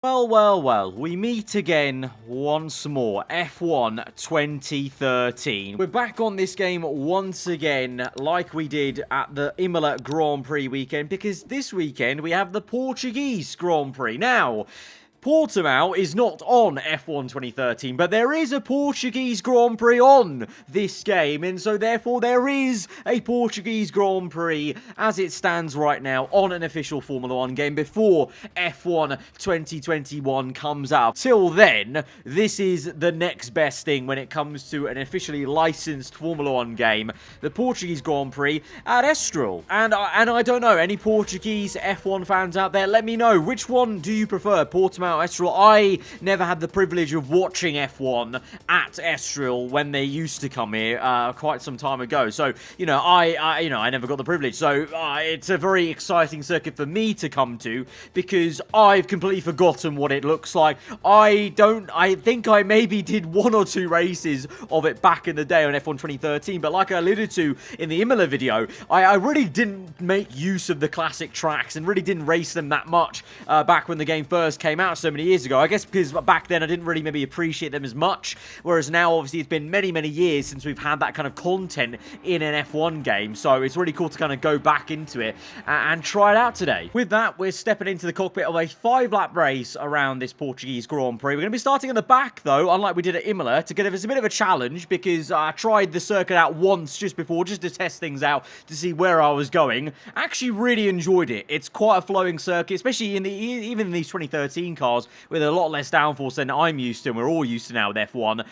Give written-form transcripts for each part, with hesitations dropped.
Well, well, well, we meet again once more. F1 2013. We're back on this game once again, like we did at the Imola Grand Prix weekend, because this weekend we have the Portuguese Grand Prix. Now, Portimao is not on F1 2013, but there is a Portuguese Grand Prix on this game, and so therefore there is a Portuguese Grand Prix as it stands right now on an official Formula 1 game before F1 2021 comes out. Till then, this is the next best thing when it comes to an officially licensed Formula 1 game, the Portuguese Grand Prix at Estoril. And I don't know, any Portuguese F1 fans out there, let me know, which one do you prefer, Portimao, Estoril? I never had the privilege of watching F1 at Estoril when they used to come here quite some time ago. So, I never got the privilege. So, it's a very exciting circuit for me to come to because I've completely forgotten what it looks like. I think I maybe did one or two races of it back in the day on F1 2013, but like I alluded to in the Imola video, I really didn't make use of the classic tracks and really didn't race them that much back when the game first came out so many years ago. I guess because back then I didn't really maybe appreciate them as much, whereas now obviously it's been many, many years since we've had that kind of content in an F1 game, so it's really cool to kind of go back into it and try it out today. With that, we're stepping into the cockpit of a 5-lap race around this Portuguese Grand Prix. We're going to be starting at the back though, unlike we did at Imola, to give us a bit of a challenge because I tried the circuit out once just before, just to test things out, to see where I was going. I actually really enjoyed it. It's quite a flowing circuit, especially even in these 2013 cars with a lot less downforce than I'm used to and we're all used to now with F1.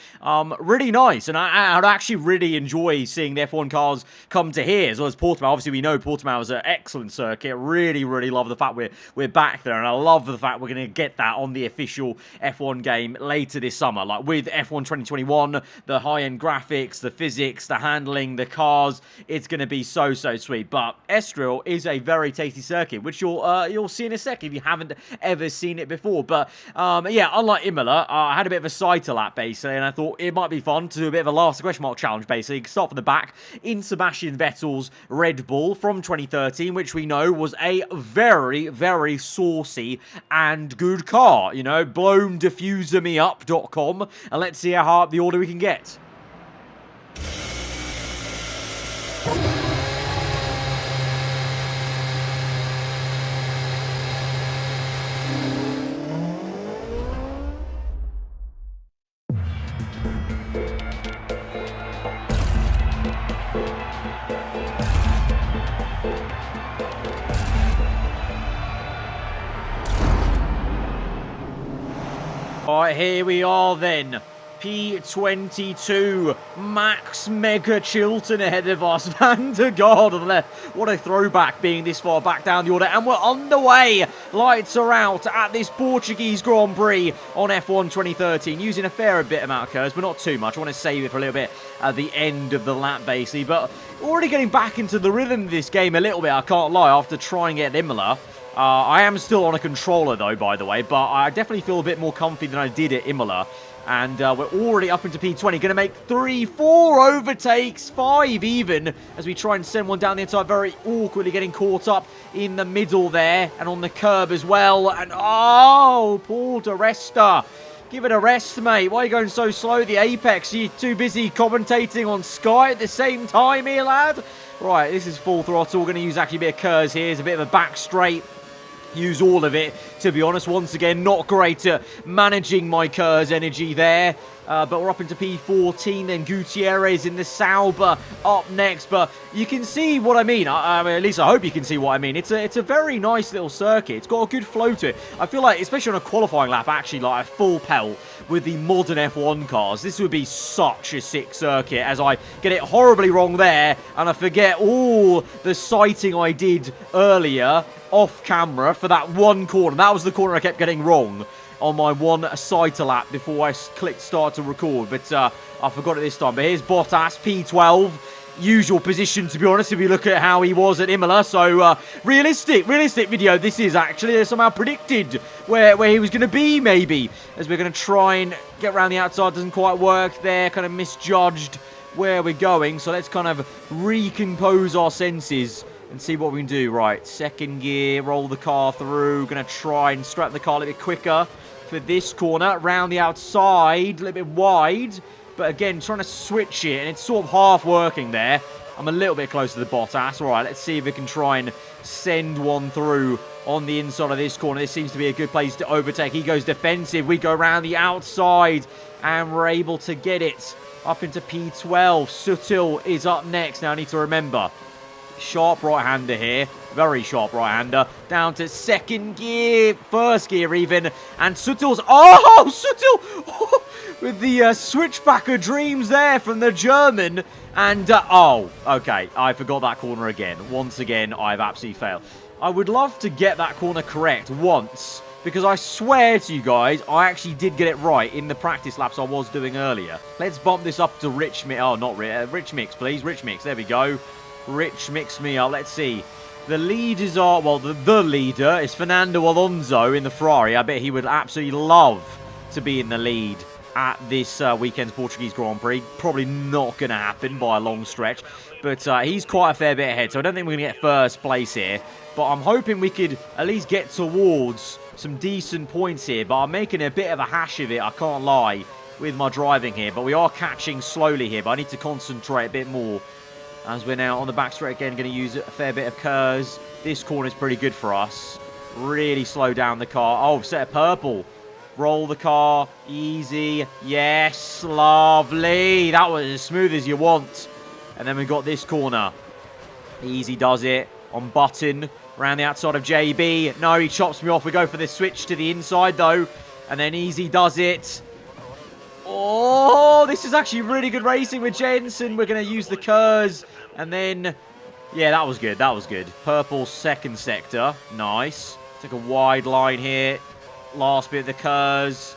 Really nice, and I'd actually really enjoy seeing the F1 cars come to here as well as Portimao. Obviously, we know Portimao is an excellent circuit. Really, really love the fact we're back there, and I love the fact we're going to get that on the official F1 game later this summer. Like with F1 2021, the high-end graphics, the physics, the handling, the cars, it's going to be so sweet. But Estoril is a very tasty circuit, which you'll see in a sec if you haven't ever seen it before. But yeah, unlike Imola, I had a bit of a cycle lap basically, and I thought it might be fun to do a bit of a last question mark challenge basically. Start from the back in Sebastian Vettel's Red Bull from 2013, which we know was a very, very saucy and good car. You know, blowndiffusermeup.com, and let's see how high up the order we can get. Alright, here we are then. P22, Max Mega Chilton ahead of us. Van der Garde on the left. What a throwback being this far back down the order. And we're underway. Lights are out at this Portuguese Grand Prix on F1 2013. Using a fair bit amount of curves, but not too much. I want to save it for a little bit at the end of the lap, basically. But already getting back into the rhythm of this game a little bit, I can't lie, after trying it at Imola. I am still on a controller, though, by the way, but I definitely feel a bit more comfy than I did at Imola. And we're already up into P20. Going to make 3, 4 overtakes, 5 even, as we try and send one down the inside, very awkwardly getting caught up in the middle there, and on the curb as well. And, oh, Paul di Resta. Give it a rest, mate. Why are you going so slow? The apex, you're too busy commentating on Sky at the same time here, lad. Right, this is full throttle. We're going to use actually a bit of curves here. It's a bit of a back straight. Use all of it, to be honest. Once again, not great at managing my Kerr's energy there. But we're up into P14, then Gutierrez in the Sauber up next. But you can see what I mean. I mean, at least I hope you can see what I mean. It's a very nice little circuit. It's got a good flow to it. I feel like, especially on a qualifying lap, actually, like a full pelt with the modern F1 cars, this would be such a sick circuit, as I get it horribly wrong there, and I forget all the sighting I did earlier off camera for that one corner. That was the corner I kept getting wrong on my one cycle lap before I clicked start to record, but I forgot it this time. But here's Bottas, P12, usual position, to be honest, if you look at how he was at Imola. So realistic video this is. Actually somehow predicted where he was going to be, maybe, as we're going to try and get around the outside. Doesn't quite work there, kind of misjudged where we're going. So let's kind of recompose our senses and see what we can do. Right, second gear, roll the car through. Going to try and strap the car a little bit quicker for this corner. Round the outside, a little bit wide. But again, trying to switch it, and it's sort of half working there. I'm a little bit close to the Bottas. All right, let's see if we can try and send one through on the inside of this corner. This seems to be a good place to overtake. He goes defensive. We go around the outside, and we're able to get it up into P12. Estoril is up next. Now I need to remember, sharp right-hander here. Very sharp right-hander. Down to second gear. First gear even. And Sutil's... Oh, Sutil! Oh, with the switchback of dreams there from the German. And, oh, okay. I forgot that corner again. Once again, I've absolutely failed. I would love to get that corner correct once, because I swear to you guys, I actually did get it right in the practice laps I was doing earlier. Let's bump this up to Rich Mix. Oh, not Rich Mix, please. Rich Mix. There we go. Rich Mix me up. Let's see. The leaders are, well, the leader is Fernando Alonso in the Ferrari. I bet he would absolutely love to be in the lead at this weekend's Portuguese Grand Prix. Probably not going to happen by a long stretch, but he's quite a fair bit ahead, so I don't think we're going to get first place here. But I'm hoping we could at least get towards some decent points here, but I'm making a bit of a hash of it, I can't lie, with my driving here. But we are catching slowly here, but I need to concentrate a bit more, as we're now on the back straight again, going to use a fair bit of curves. This corner is pretty good for us. Really slow down the car. Oh, set of purple. Roll the car. Easy. Yes. Lovely. That was as smooth as you want. And then we've got this corner. Easy does it. On button. Around the outside of JB. No, he chops me off. We go for this switch to the inside, though. And then Easy does it. Oh, this is actually really good racing with Jensen. We're going to use the curves. And then, yeah, that was good. That was good. Purple second sector. Nice. Take a wide line here. Last bit of the curves.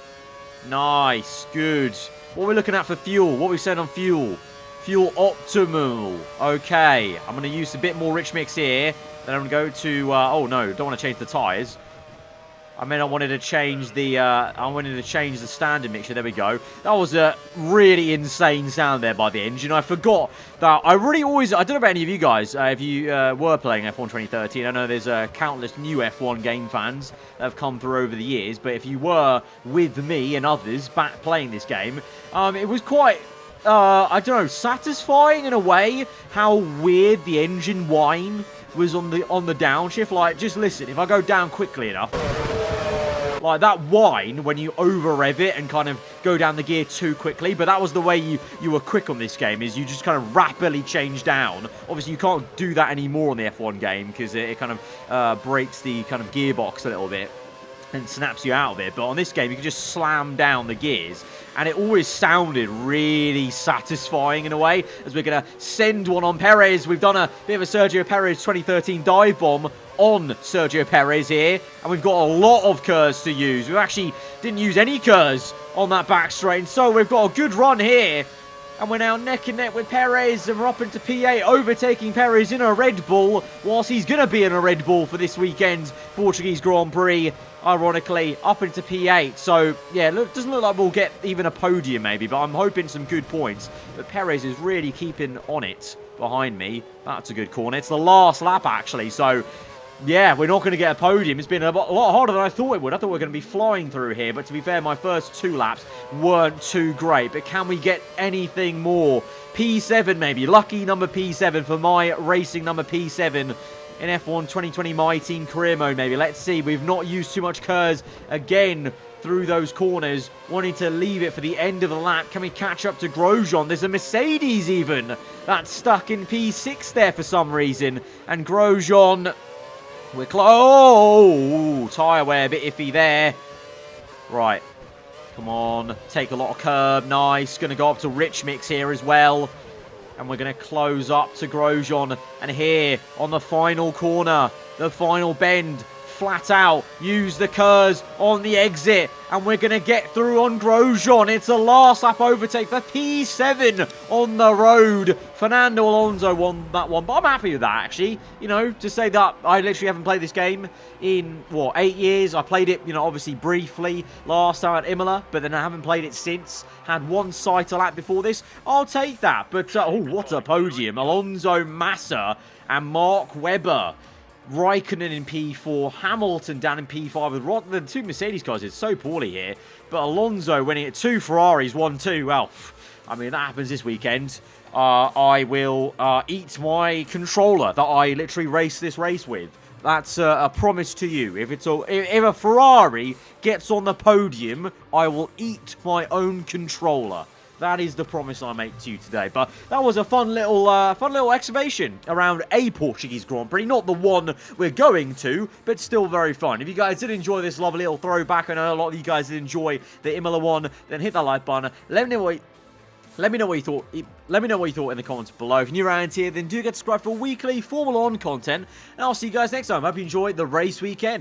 Nice. Good. What are we looking at for fuel? What we said on fuel? Fuel optimal. Okay. I'm going to use a bit more rich mix here. Then I'm going to go to... oh, no. Don't want to change the tyres. I mean, I wanted to change the standard mixture. There we go. That was a really insane sound there by the engine. I forgot that I really always... I don't know about any of you guys, if you were playing F1 2013. I know there's countless new F1 game fans that have come through over the years. But if you were with me and others back playing this game, it was quite... I don't know, satisfying in a way how weird the engine whine was on the downshift. Like, just listen, if I go down quickly enough... Like, that whine when you over-rev it and kind of go down the gear too quickly. But that was the way you were quick on this game, is you just kind of rapidly change down. Obviously, you can't do that anymore on the F1 game because it kind of breaks the kind of gearbox a little bit and snaps you out of it. But on this game, you can just slam down the gears. And it always sounded really satisfying in a way, as we're going to send one on Perez. We've done a bit of a Sergio Perez 2013 dive bomb on Sergio Perez here. And we've got a lot of curves to use. We actually didn't use any curves on that back straight. And so we've got a good run here. And we're now neck and neck with Perez. And we're up into P8, overtaking Perez in a Red Bull, whilst he's going to be in a Red Bull for this weekend's Portuguese Grand Prix. Ironically, up into P8. So, yeah, doesn't look like we'll get even a podium maybe, but I'm hoping some good points. But Perez is really keeping on it behind me. That's a good corner. It's the last lap, actually. So, yeah, we're not going to get a podium. It's been a lot harder than I thought it would. I thought we were going to be flying through here. But to be fair, my first two laps weren't too great. But can we get anything more? P7 maybe. Lucky number P7 for my racing number P7. In F1 2020 My Team Career Mode, maybe. Let's see. We've not used too much curves again through those corners. Wanting to leave it for the end of the lap. Can we catch up to Grosjean? There's a Mercedes even that's stuck in P6 there for some reason. And Grosjean, we're close. Oh, tyre wear a bit iffy there. Right. Come on. Take a lot of curb. Nice. Going to go up to Rich Mix here as well. And we're going to close up to Grosjean. And here on the final corner, the final bend, flat out use the Kers on the exit. And we're going to get through on Grosjean. It's a last lap overtake for P7 on the road. Fernando Alonso won that one, but I'm happy with that, actually. You know, to say that I literally haven't played this game in, what, 8 years? I played it, you know, obviously briefly last time at Imola, but then I haven't played it since. Had one sighter lap before this. I'll take that. But, oh, what a podium. Alonso, Massa, and Mark Webber. Raikkonen in P4, Hamilton down in P5 with the 2 Mercedes cars did so poorly here. But Alonso winning at 2 Ferraris, 1-2. Well, I mean, that happens this weekend. I will eat my controller that I literally raced this race with. That's a promise to you. If a Ferrari gets on the podium, I will eat my own controller. That is the promise I make to you today. But that was a fun little excavation around a Portuguese Grand Prix. Not the one we're going to, but still very fun. If you guys did enjoy this lovely little throwback, I know a lot of you guys did enjoy the Imola one, then hit that like button. Let me know what you thought. Let me know what you thought in the comments below. If you're new around here, then do get subscribed for weekly Formula 1 content. And I'll see you guys next time. Hope you enjoyed the race weekend.